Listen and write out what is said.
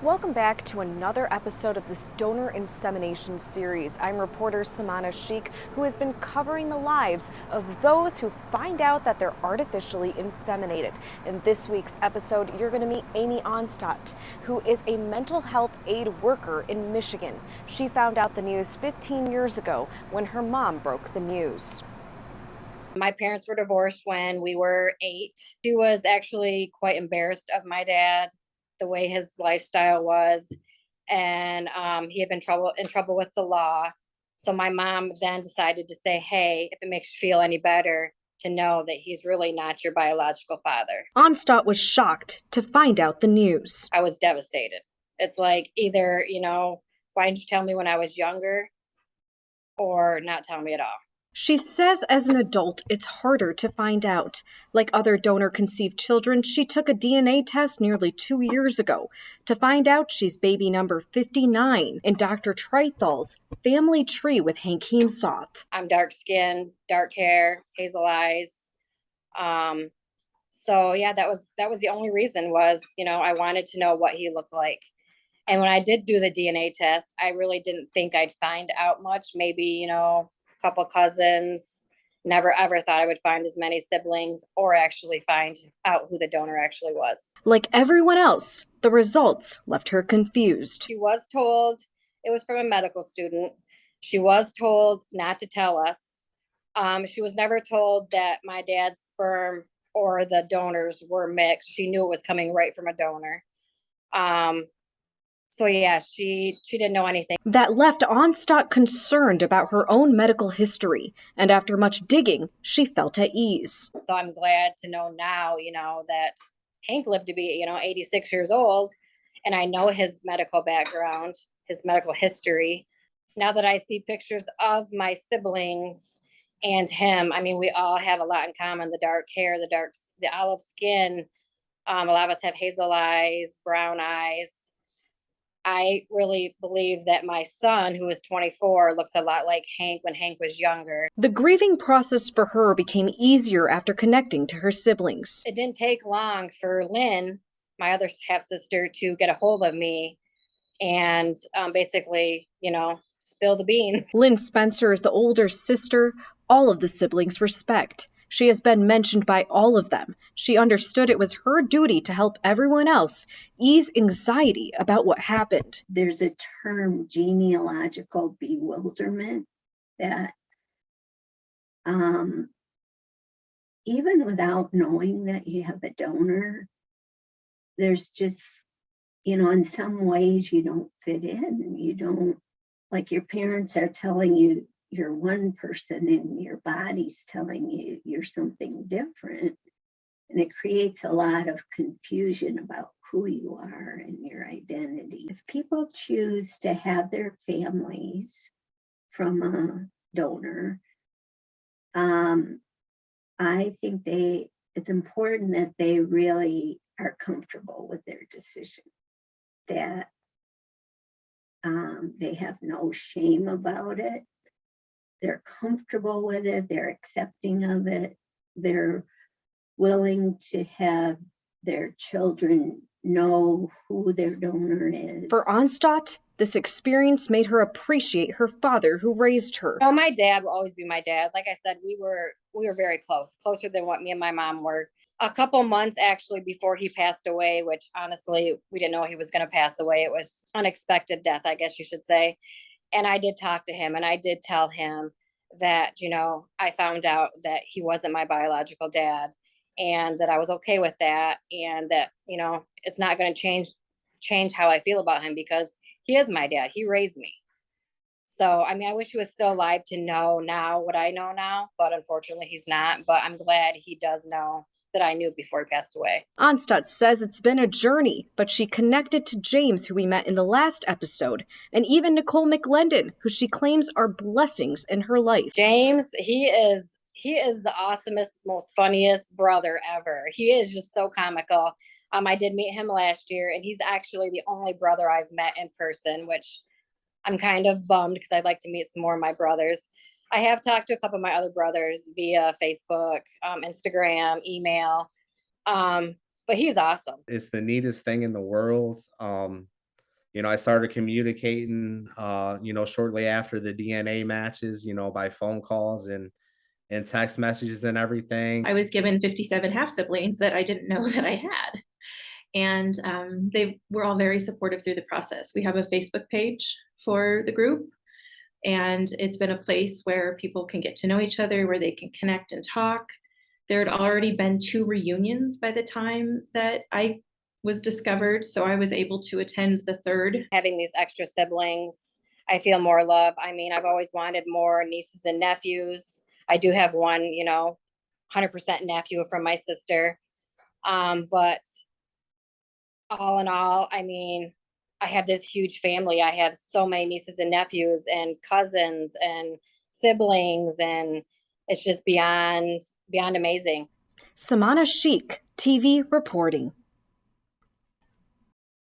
Welcome back to another episode of this donor insemination series. I'm reporter Samana Sheikh, who has been covering the lives of those who find out that they're artificially inseminated. In this week's episode, you're going to meet Amy Onstott, who is a mental health aid worker in Michigan. She found out the news 15 years ago when her mom broke the news. My parents were divorced when we were 8. She was actually quite embarrassed of my dad, the way his lifestyle was, and he had been in trouble with the law. So my mom then decided to say, hey, if it makes you feel any better, to know that he's really not your biological father. Onstott was shocked to find out the news. I was devastated. It's like either, why didn't you tell me when I was younger, or not tell me at all? She says as an adult, it's harder to find out. Like other donor-conceived children, she took a DNA test nearly 2 years ago to find out she's baby number 59 in Dr. Treithal's family tree with Hank Onstott. I'm dark-skinned, dark hair, hazel eyes. So yeah, that was the only reason was, I wanted to know what he looked like. And when I did do the DNA test, I really didn't think I'd find out much. Maybe, couple cousins. Never ever thought I would find as many siblings or actually find out who the donor actually was. Like everyone else, the results left her confused. She was told it was from a medical student. She was told not to tell us. She was never told that my dad's sperm or the donors were mixed. She knew it was coming right from a donor. So yeah, she didn't know anything. That left Onstott concerned about her own medical history, and after much digging, she felt at ease. So I'm glad to know now, that Hank lived to be, 86 years old, and I know his medical background, his medical history. Now that I see pictures of my siblings and him, I mean, we all have a lot in common: the dark hair, the olive skin. A lot of us have hazel eyes, brown eyes. I really believe that my son, who is 24, looks a lot like Hank when Hank was younger. The grieving process for her became easier after connecting to her siblings. It didn't take long for Lynn, my other half-sister, to get a hold of me and basically, spill the beans. Lynn Spencer is the older sister all of the siblings respect. She has been mentioned by all of them. She understood it was her duty to help everyone else ease anxiety about what happened. There's a term, genealogical bewilderment, that even without knowing that you have a donor, there's just, in some ways you don't fit in. You don't, like, your parents are telling you you're one person and your body's telling you you're something different. And it creates a lot of confusion about who you are and your identity. If people choose to have their families from a donor, I think it's important that they really are comfortable with their decision, that they have no shame about it. They're comfortable with it. They're accepting of it. They're willing to have their children know who their donor is. For Onstott, this experience made her appreciate her father who raised her. My dad will always be my dad. Like I said, we were very close, closer than what me and my mom were. A couple months actually before he passed away, which honestly, we didn't know he was going to pass away. It was unexpected death, I guess you should say. And I did talk to him and I did tell him that, I found out that he wasn't my biological dad and that I was okay with that. And that, it's not going to change how I feel about him because he is my dad. He raised me. So, I mean, I wish he was still alive to know now what I know now, but unfortunately he's not. But I'm glad he does know that I knew before he passed away. Onstott says it's been a journey, but she connected to James, who we met in the last episode, and even Nicole McLendon, who she claims are blessings in her life. James, he is the awesomest, most funniest brother ever. He is just so comical. I did meet him last year, and he's actually the only brother I've met in person, which I'm kind of bummed because I'd like to meet some more of my brothers. I have talked to a couple of my other brothers via Facebook, Instagram, email. But he's awesome. It's the neatest thing in the world. I started communicating, shortly after the DNA matches, by phone calls and text messages and everything. I was given 57 half siblings that I didn't know that I had. And they were all very supportive through the process. We have a Facebook page for the group, and it's been a place where people can get to know each other, where they can connect and talk. There had already been 2 reunions by the time that I was discovered, so I was able to attend the third. Having these extra siblings, I feel more love. I mean, I've always wanted more nieces and nephews. I do have one, 100% nephew from my sister. But all in all, I mean, I have this huge family. I have so many nieces and nephews and cousins and siblings, and it's just beyond amazing. Samana Sheikh, TV reporting.